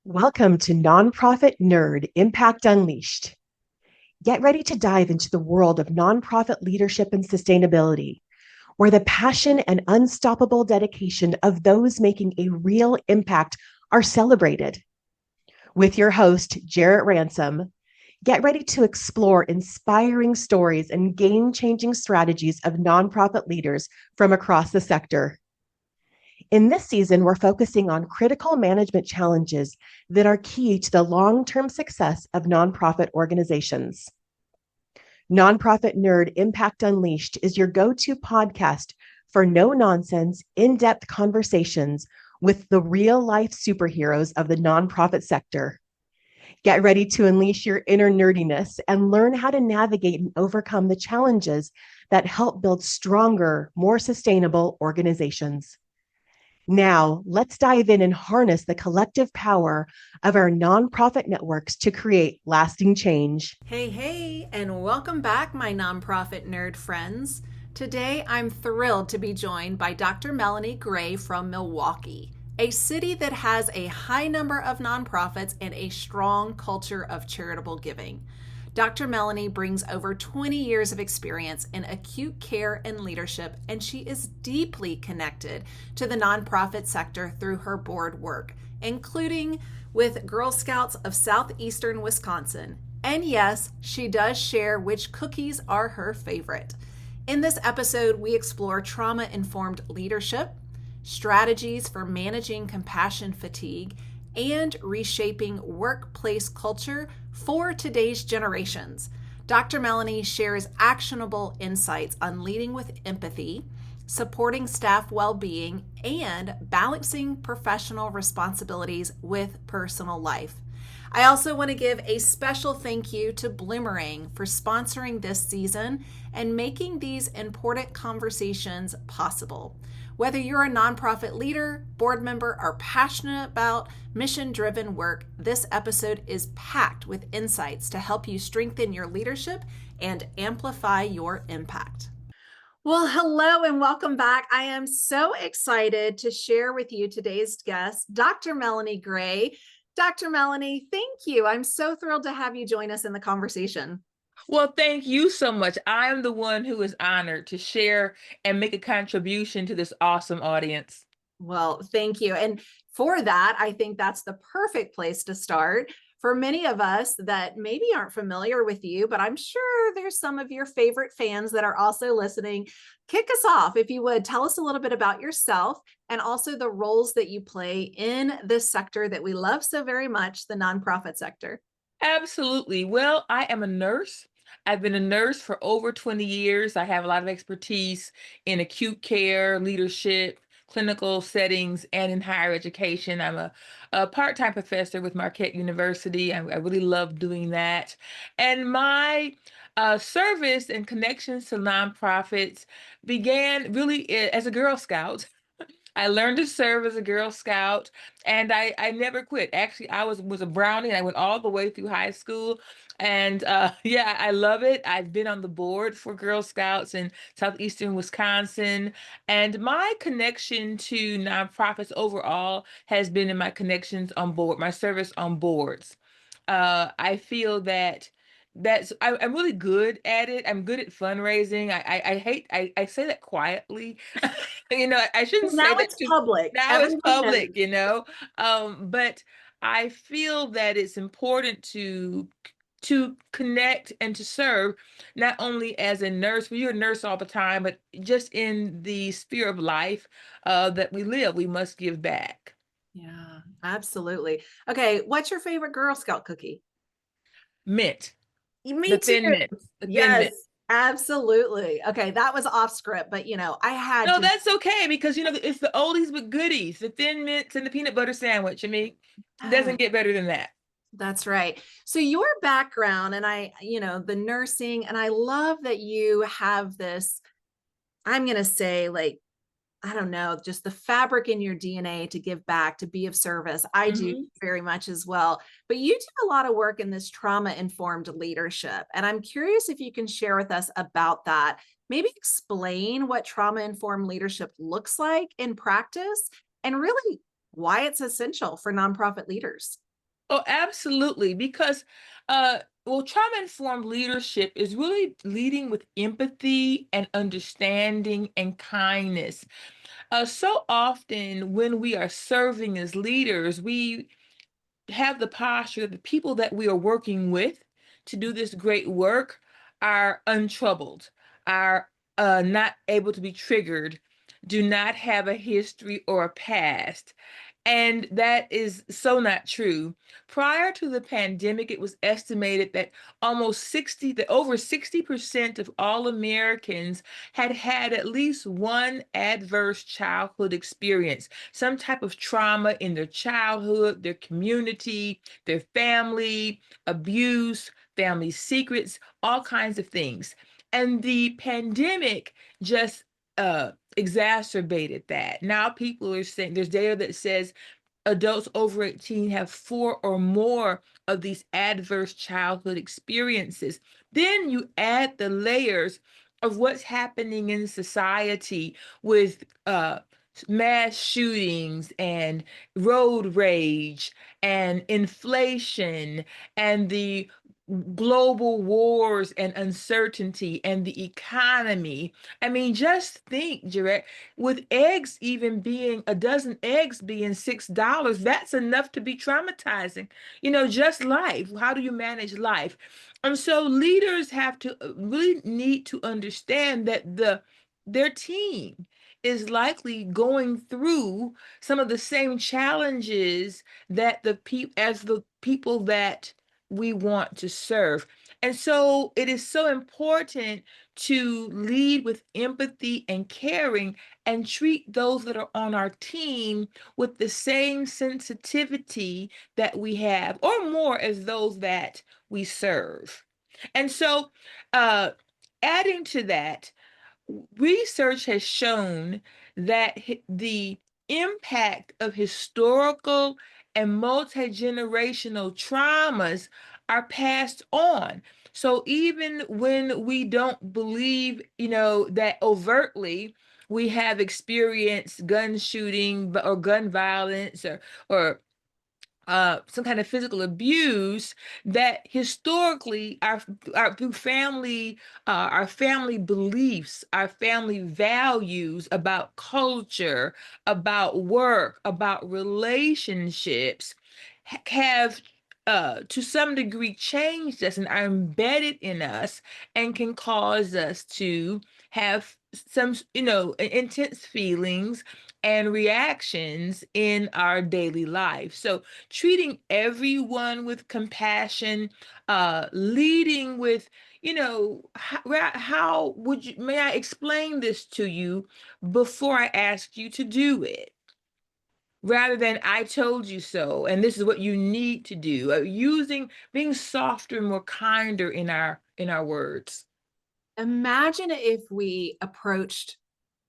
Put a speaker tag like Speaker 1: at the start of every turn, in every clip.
Speaker 1: Welcome to Nonprofit Nerd Impact Unleashed. Get ready to dive into the world of nonprofit leadership and sustainability, where the passion and unstoppable dedication of those making a real impact are celebrated. With your host, Jarrett Ransom, get ready to explore inspiring stories and game changing strategies of nonprofit leaders from across the sector. In this season, we're focusing on critical management challenges that are key to the long-term success of nonprofit organizations. Nonprofit Nerd Impact Unleashed is your go-to podcast for no-nonsense, in-depth conversations with the real-life superheroes of the nonprofit sector. Get ready to unleash your inner nerdiness and learn how to navigate and overcome the challenges that help build stronger, more sustainable organizations. Now, let's dive in and harness the collective power of our nonprofit networks to create lasting change.
Speaker 2: Hey, and welcome back, my nonprofit nerd friends. Today, I'm thrilled to be joined by Dr. Melanie Gray from Milwaukee, a city that has a high number of nonprofits and a strong culture of charitable giving. Dr. Melanie brings over 20 years of experience in acute care and leadership, and she is deeply connected to the nonprofit sector through her board work, including with Girl Scouts of Southeastern Wisconsin. And yes, she does share which cookies are her favorite. In this episode, we explore trauma-informed leadership, strategies for managing compassion fatigue, and reshaping workplace culture for today's generations. Dr. Melanie shares actionable insights on leading with empathy, supporting staff well-being, and balancing professional responsibilities with personal life. I also want to give a special thank you to Bloomerang for sponsoring this season and making these important conversations possible. Whether you're a nonprofit leader, board member, or passionate about mission-driven work, this episode is packed with insights to help you strengthen your leadership and amplify your impact. Well, hello and welcome back. I am so excited to share with you today's guest, Dr. Melanie Gray. Dr. Melanie, thank you. I'm so thrilled to have you join us in the conversation.
Speaker 3: Well, thank you so much. I am the one who is honored to share and make a contribution to this awesome audience.
Speaker 2: Well, thank you. And for that, I think that's the perfect place to start. For many of us that maybe aren't familiar with you, but I'm sure there's some of your favorite fans that are also listening. Kick us off, if you would. Tell us a little bit about yourself and also the roles that you play in this sector that we love so very much, the nonprofit sector.
Speaker 3: Absolutely. Well, I am a nurse. I've been a nurse for over 20 years. I have a lot of expertise in acute care, leadership, clinical settings, and in higher education. I'm a part-time professor with Marquette University. I really love doing that. And my service and connections to nonprofits began really as a Girl Scout. I learned to serve as a Girl Scout, and I never quit. Actually, I was a Brownie, and I went all the way through high school. And yeah, I love it. I've been on the board for Girl Scouts in Southeastern Wisconsin, and my connection to nonprofits overall has been in my connections on board, my service on boards. I feel that I'm really good at it. I'm good at fundraising. I hate I say that quietly. I shouldn't say
Speaker 2: Now
Speaker 3: that
Speaker 2: it's
Speaker 3: too.
Speaker 2: public.
Speaker 3: Now it's
Speaker 2: Everyone knows.
Speaker 3: public. But I feel that it's important to connect and to serve not only as a nurse, but you're a nurse all the time, but just in the sphere of life that we live, we must give back.
Speaker 2: Yeah, absolutely. Okay, what's your favorite Girl Scout cookie?
Speaker 3: Mint,
Speaker 2: Me
Speaker 3: the
Speaker 2: too.
Speaker 3: thin mint, the thin
Speaker 2: Yes,
Speaker 3: mint.
Speaker 2: absolutely. Okay, that was off script, but I had
Speaker 3: No,
Speaker 2: to.
Speaker 3: that's okay because it's the oldies but goodies, the thin mints and the peanut butter sandwich. I mean, it doesn't get better than that.
Speaker 2: That's right. So your background and the nursing, and I love that you have this, I'm going to say like, I don't know, just the fabric in your DNA to give back, to be of service. I do
Speaker 3: Mhm.
Speaker 2: very much as well. But you do a lot of work in this trauma-informed leadership. And I'm curious if you can share with us about that. Maybe explain what trauma-informed leadership looks like in practice and really why it's essential for nonprofit leaders.
Speaker 3: Oh, absolutely. Because, well, trauma-informed leadership is really leading with empathy and understanding and kindness. So often when we are serving as leaders, we have the posture that the people that we are working with to do this great work are untroubled, are not able to be triggered, do not have a history or a past. And that is so not true. Prior to the pandemic, it was estimated that that over 60% of all Americans had had at least one adverse childhood experience, some type of trauma in their childhood, their community, their family, abuse, family secrets, all kinds of things. And the pandemic just exacerbated that. Now people are saying there's data that says adults over 18 have four or more of these adverse childhood experiences. Then you add the layers of what's happening in society with mass shootings and road rage and inflation and the global wars and uncertainty and the economy. I mean, just think, Jarrett, with eggs even being a dozen eggs being $6, that's enough to be traumatizing. Just life. How do you manage life? And so leaders have to really need to understand that their team is likely going through some of the same challenges that the people that we want to serve. And so it is so important to lead with empathy and caring and treat those that are on our team with the same sensitivity that we have, or more, as those that we serve. And so, uh, adding to that, research has shown that the impact of historical and multi-generational traumas are passed on. So even when we don't believe, that overtly we have experienced gun shooting or gun violence or some kind of physical abuse, that historically through family, our family beliefs, our family values about culture, about work, about relationships have to some degree changed us and are embedded in us and can cause us to have some, intense feelings and reactions in our daily life. So treating everyone with compassion, leading with, how would you, may I explain this to you before I ask you to do it? Rather than I told you so, and this is what you need to do, being softer and more kinder in our words.
Speaker 2: Imagine if we approached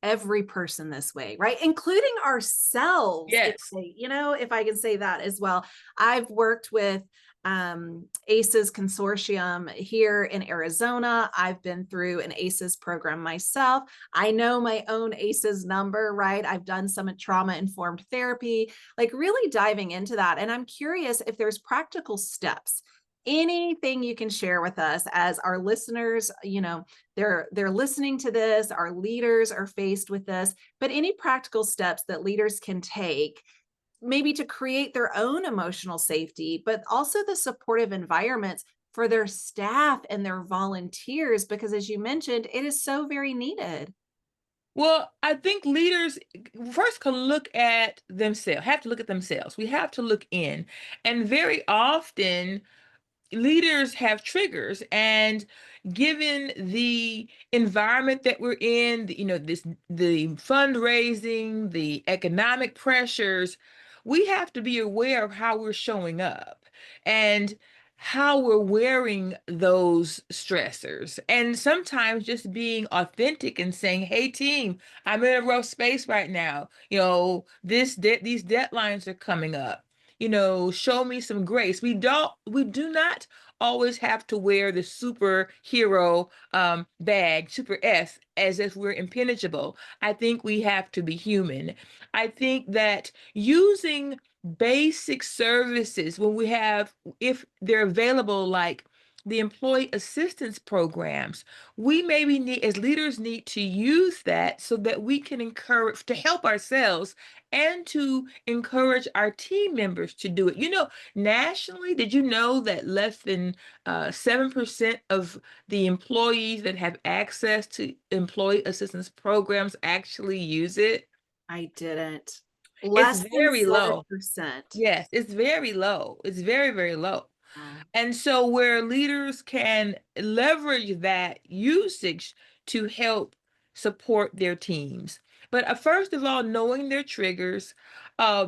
Speaker 2: every person this way, right? Including ourselves.
Speaker 3: Yes.
Speaker 2: If I can say that as well. I've worked with ACEs consortium here in Arizona. I've been through an ACEs program myself. I know my own ACEs number, right? I've done some trauma informed therapy, like really diving into that. And I'm curious if there's practical steps, anything you can share with us as our listeners, they're listening to this, our leaders are faced with this, but any practical steps that leaders can take maybe to create their own emotional safety, but also the supportive environments for their staff and their volunteers, because as you mentioned, it is so very needed.
Speaker 3: Well, I think leaders first can look at themselves, have to look at themselves. We have to look in. And very often, leaders have triggers, and given the environment that we're in, the fundraising, the economic pressures, we have to be aware of how we're showing up and how we're wearing those stressors, and sometimes just being authentic and saying, hey team, I'm in a rough space right now, these deadlines are coming up, show me some grace. We do not always have to wear the superhero bag, super S, as if we're impenetrable. I think we have to be human. I think that using basic services when we have, if they're available, like the employee assistance programs, we maybe need, as leaders, need to use that so that we can encourage to help ourselves and to encourage our team members to do it. Nationally, did you know that less than 7% of the employees that have access to employee assistance programs actually use it?
Speaker 2: I didn't.
Speaker 3: It's
Speaker 2: Less than
Speaker 3: very low.
Speaker 2: 7%.
Speaker 3: Yes, it's very low. It's very, very low.
Speaker 2: Wow.
Speaker 3: And so where leaders can leverage that usage to help support their teams. But first of all, knowing their triggers,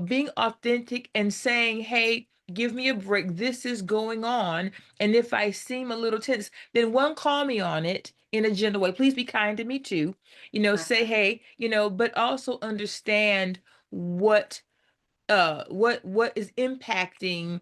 Speaker 3: being authentic and saying, hey, give me a break. This is going on. And if I seem a little tense, then one, call me on it in a gentle way. Please be kind to me too.
Speaker 2: Right.
Speaker 3: Say, hey, but also understand what what is impacting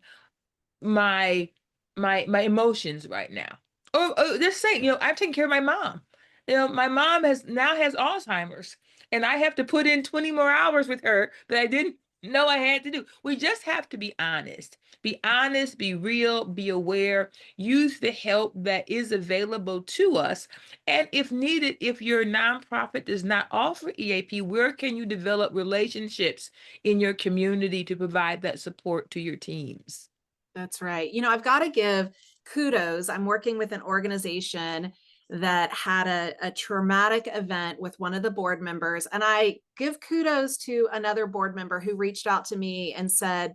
Speaker 3: my my emotions right now. Or just saying, I'm taking care of my mom. My mom has Alzheimer's, and I have to put in 20 more hours with her that I didn't know I had to do. We just have to be honest. Be honest, be real, be aware, use the help that is available to us. And if needed, if your nonprofit does not offer EAP, where can you develop relationships in your community to provide that support to your teams?
Speaker 2: That's right. I've got to give kudos. I'm working with an organization that had a traumatic event with one of the board members. And I give kudos to another board member who reached out to me and said,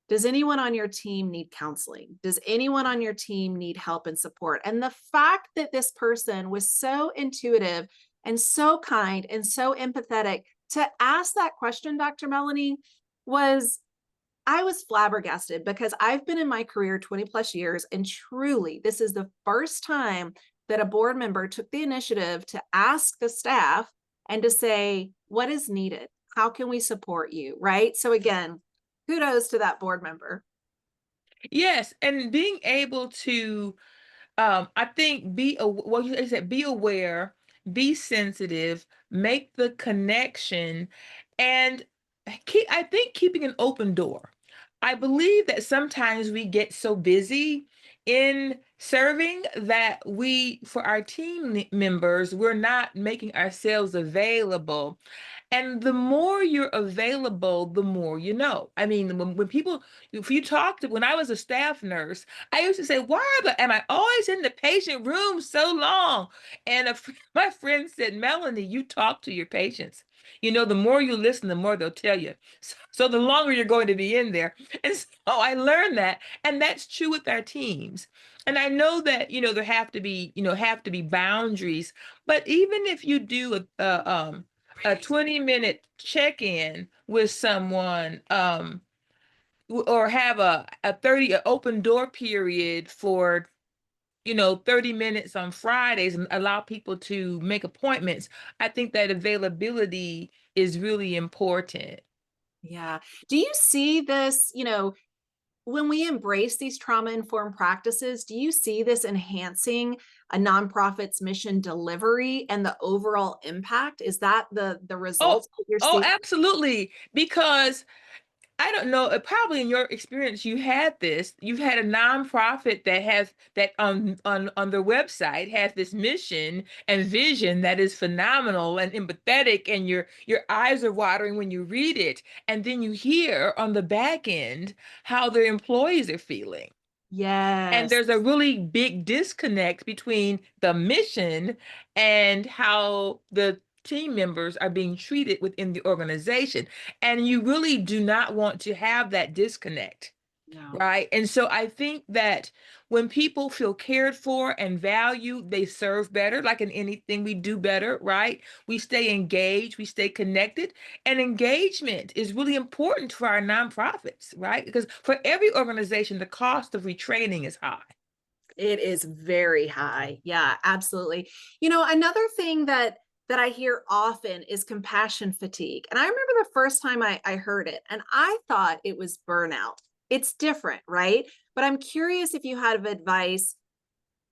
Speaker 2: does anyone on your team need counseling? Does anyone on your team need help and support? And the fact that this person was so intuitive and so kind and so empathetic to ask that question, Dr. Melanie, was I was flabbergasted because I've been in my career 20 plus years, and truly, this is the first time that a board member took the initiative to ask the staff and to say, what is needed? How can we support you? Right. So, again, kudos to that board member.
Speaker 3: Yes, and being able to, I think, well, you said be aware, be sensitive, make the connection, and I think keeping an open door. I believe that sometimes we get so busy in serving that for our team members, we're not making ourselves available. And the more you're available, the more you know. I mean, when people, if you talk to, when I was a staff nurse, I used to say, am I always in the patient room so long? And my friend said, Melanie, you talk to your patients. The more you listen, the more they'll tell you. So the longer you're going to be in there. And so I learned that. And that's true with our teams. And I know that, there have to be boundaries. But even if you do a 20-minute check-in with someone, or have a 30 open door period for 30 minutes on Fridays, and allow people to make appointments, I think that availability is really important.
Speaker 2: Yeah. Do you see this, when we embrace these trauma-informed practices, do you see this enhancing a nonprofit's mission delivery and the overall impact? Is that the
Speaker 3: Oh,
Speaker 2: results that you're
Speaker 3: oh,
Speaker 2: seeing?
Speaker 3: absolutely. Because I don't know, probably in your experience, you've had a nonprofit that has that on their website has this mission and vision that is phenomenal and empathetic, and your eyes are watering when you read it. And then you hear on the back end how their employees are feeling. And
Speaker 2: Yes.
Speaker 3: there's a really big disconnect between the mission and how the team members are being treated within the organization. And you really do not want to have that disconnect.
Speaker 2: No.
Speaker 3: Right. And so I think that when people feel cared for and valued, they serve better. Like in anything, we do better, right? We stay engaged, we stay connected. And engagement is really important for our nonprofits, right? Because for every organization, the cost of retraining is high.
Speaker 2: It is very high. Yeah, absolutely. Another thing that I hear often is compassion fatigue. And I remember the first time I heard it, and I thought it was burnout. It's different, right? But I'm curious if you have advice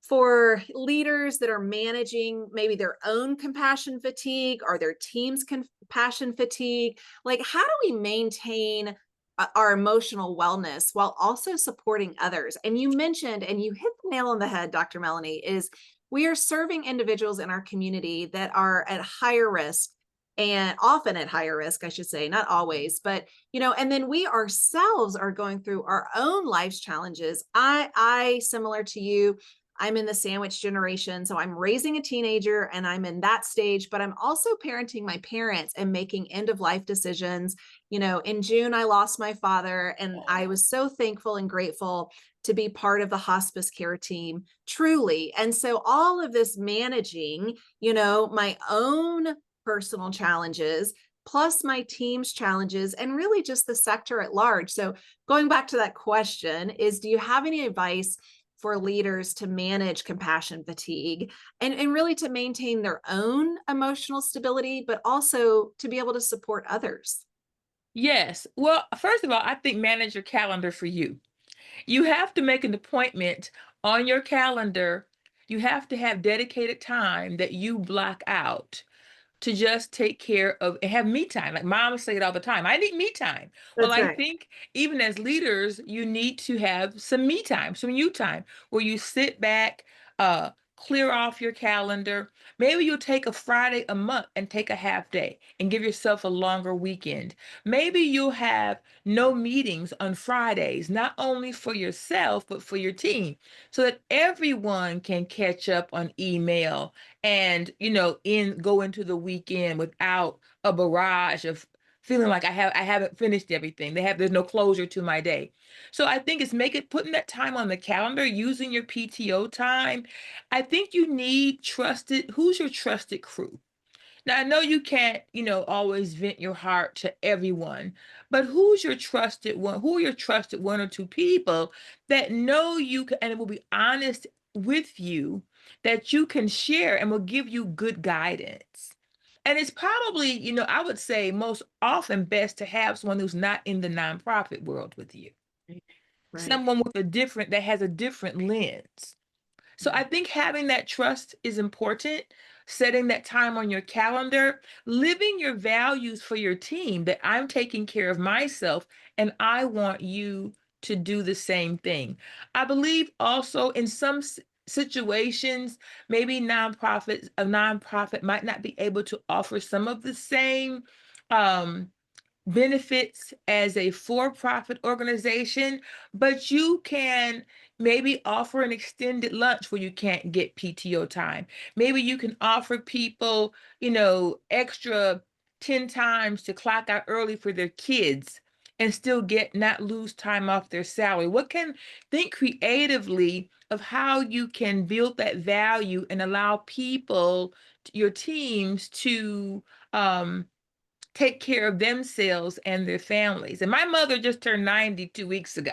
Speaker 2: for leaders that are managing maybe their own compassion fatigue or their team's compassion fatigue. Like, how do we maintain our emotional wellness while also supporting others. And you mentioned, and you hit the nail on the head, Dr. Melanie, is we are serving individuals in our community that are at higher risk, and often at higher risk, I should say, not always, but and then we ourselves are going through our own life's challenges. I similar to you, I'm in the sandwich generation. So I'm raising a teenager and I'm in that stage, but I'm also parenting my parents and making end of life decisions. In June, I lost my father, and I was so thankful and grateful to be part of the hospice care team, truly. And so all of this managing, my own personal challenges, plus my team's challenges, and really just the sector at large. So going back to that question is, do you have any advice for leaders to manage compassion fatigue and really to maintain their own emotional stability, but also to be able to support others?
Speaker 3: Yes. Well, first of all, I think manage your calendar for you. You have to make an appointment on your calendar. You have to have dedicated time that you block out to just take care of and have me time. Like moms say it all the time. I need me time. Well,
Speaker 2: That's
Speaker 3: I
Speaker 2: right.
Speaker 3: think even as leaders, you need to have some me time, some you time, where you sit back, clear off your calendar. Maybe you'll take a Friday a month and take a half day and give yourself a longer weekend. Maybe you'll have no meetings on Fridays, not only for yourself, but for your team, so that everyone can catch up on email and go into the weekend without a barrage of feeling like I haven't finished everything. There's no closure to my day. So I think it's putting that time on the calendar, using your PTO time. I think you need who's your trusted crew? Now, I know you can't, always vent your heart to everyone, but who's your trusted one? Who are your trusted one or two people that know you can, and will be honest with you, that you can share and will give you good guidance? And it's probably, I would say most often best to have someone who's not in the nonprofit world with you,
Speaker 2: Right. Right.
Speaker 3: someone that has a different lens. So I think having that trust is important, setting that time on your calendar, living your values for your team, that I'm taking care of myself and I want you to do the same thing. I believe also in some situations, maybe a nonprofit might not be able to offer some of the same um, benefits as a for-profit organization, but you can maybe offer an extended lunch where you can't get PTO time. Maybe you can offer people, extra 10 times to clock out early for their kids and still not lose time off their salary. Think creatively of how you can build that value and allow people, your teams to um take care of themselves and their families. And my mother just turned 90 2 weeks ago.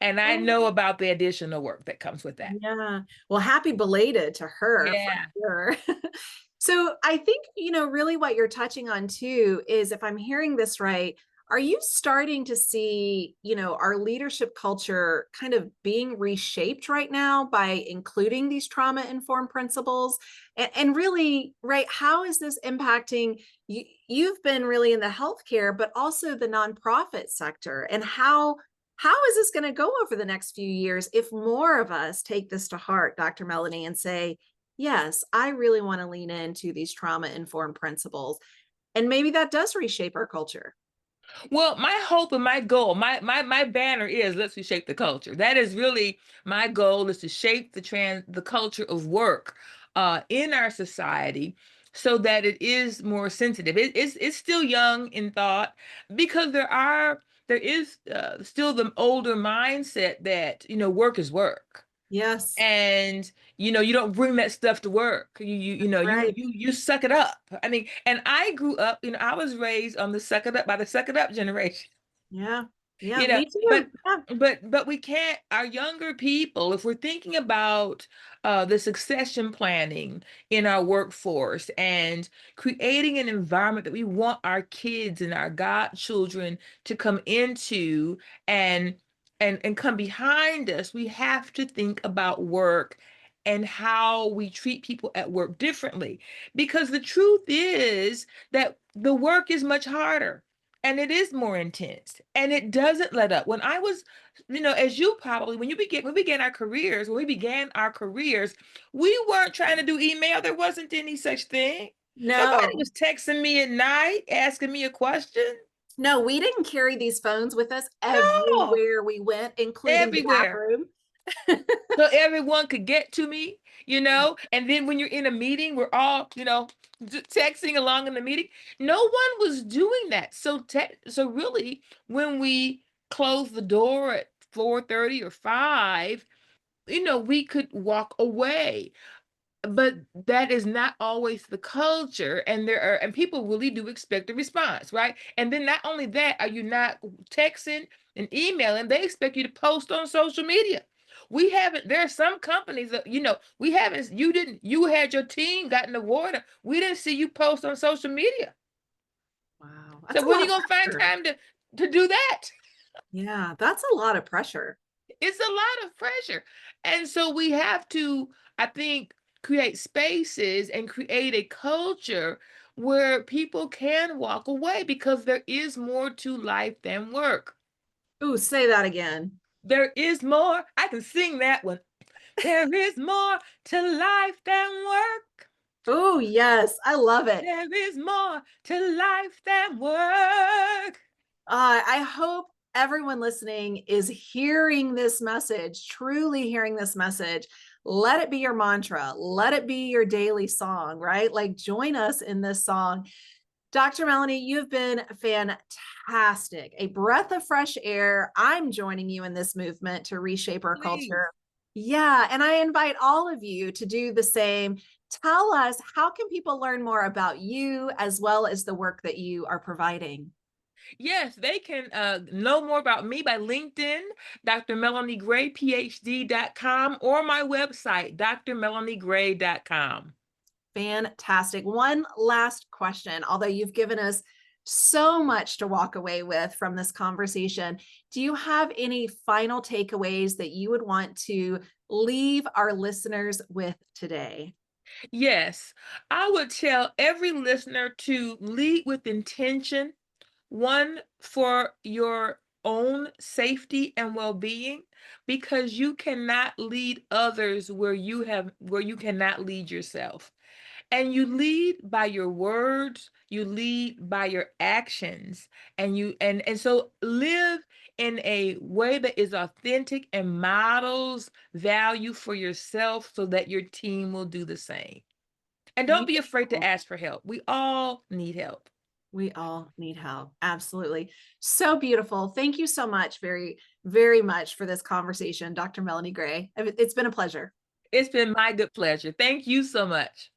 Speaker 3: And I know about the additional work that comes with that.
Speaker 2: Yeah. Well, happy belated to her for
Speaker 3: Yeah.
Speaker 2: sure. So I think, really what you're touching on too is, if I'm hearing this right, are you starting to see, our leadership culture kind of being reshaped right now by including these trauma-informed principles? And really, right, how is this impacting you? You've been really in the healthcare, but also the nonprofit sector. And how is this going to go over the next few years if more of us take this to heart, Dr. Melanie, and say, yes, I really want to lean into these trauma-informed principles. And maybe that does reshape our culture.
Speaker 3: Well, my hope and my goal, my banner is let's reshape the culture. That is really my goal, is to shape the culture of work in our society so that it is more sensitive. It's still young in thought, because there is still the older mindset that work is work.
Speaker 2: Yes.
Speaker 3: And you don't bring that stuff to work.
Speaker 2: Right.
Speaker 3: You suck it up. I mean, and I grew up, I was raised on the suck it up by the suck it up generation.
Speaker 2: Yeah. Yeah.
Speaker 3: you know
Speaker 2: Me
Speaker 3: but
Speaker 2: too. Yeah.
Speaker 3: but we can't, our younger people, if we're thinking about the succession planning in our workforce and creating an environment that we want our kids and our godchildren to come into and come behind us, we have to think about work and how we treat people at work differently, because the truth is that the work is much harder. and it is more intense, and it doesn't let up. When I was, as you probably, when we began our careers, we weren't trying to do email. There wasn't any such thing. Nobody
Speaker 2: No,
Speaker 3: was texting me at night, asking me a question.
Speaker 2: no, we didn't carry these phones with us
Speaker 3: No,
Speaker 2: everywhere we went, including the
Speaker 3: everywhere.
Speaker 2: bathroom.
Speaker 3: So everyone could get to me, and then when you're in a meeting, we're all, texting along in the meeting. No one was doing that. So really, when we closed the door at 4:30 or 5, we could walk away. But that is not always the culture, and people really do expect a response, right? And then not only that, are you not texting and emailing, they expect you to post on social media. We haven't There are some companies that, we haven't you had your team got an award, we didn't see you post on social media.
Speaker 2: Wow,
Speaker 3: So
Speaker 2: that's a
Speaker 3: when are
Speaker 2: lot
Speaker 3: you
Speaker 2: of
Speaker 3: gonna find
Speaker 2: pressure.
Speaker 3: time to do that?
Speaker 2: Yeah, that's a lot of pressure.
Speaker 3: It's a lot of pressure. And so we have to, I think, create spaces and create a culture where people can walk away, because there is more to life than work.
Speaker 2: Ooh, say that again.
Speaker 3: There is more. I can sing that one. There is more to life than work.
Speaker 2: Oh, yes, I love it.
Speaker 3: There is more to life than work.
Speaker 2: I hope everyone listening is hearing this message, truly hearing this message. Let it be your mantra. Let it be your daily song, right? Like, join us in this song. Dr. Melanie, you've been fantastic, a breath of fresh air. I'm joining you in this movement to reshape our
Speaker 3: Please.
Speaker 2: culture. Yeah, and I invite all of you to do the same. Tell us, how can people learn more about you as well as the work that you are providing?
Speaker 3: Yes, they can know more about me by LinkedIn, Dr. Melanie Gray, PhD.com, or my website, drmelaniegray.com.
Speaker 2: Fantastic. One last question, although you've given us so much to walk away with from this conversation, do you have any final takeaways that you would want to leave our listeners with today?
Speaker 3: Yes, I would tell every listener to lead with intention, one, for your own safety and well-being, because you cannot lead others where you cannot lead yourself. And you lead by your words, you lead by your actions, and so live in a way that is authentic and models value for yourself, so that your team will do the same. And don't be afraid to
Speaker 2: Beautiful.
Speaker 3: ask for help. We all need help.
Speaker 2: We all need help. Absolutely. So beautiful. Thank you so much, very, very much for this conversation, Dr. Melanie Gray. It's been a pleasure.
Speaker 3: It's been my good pleasure. Thank you so much.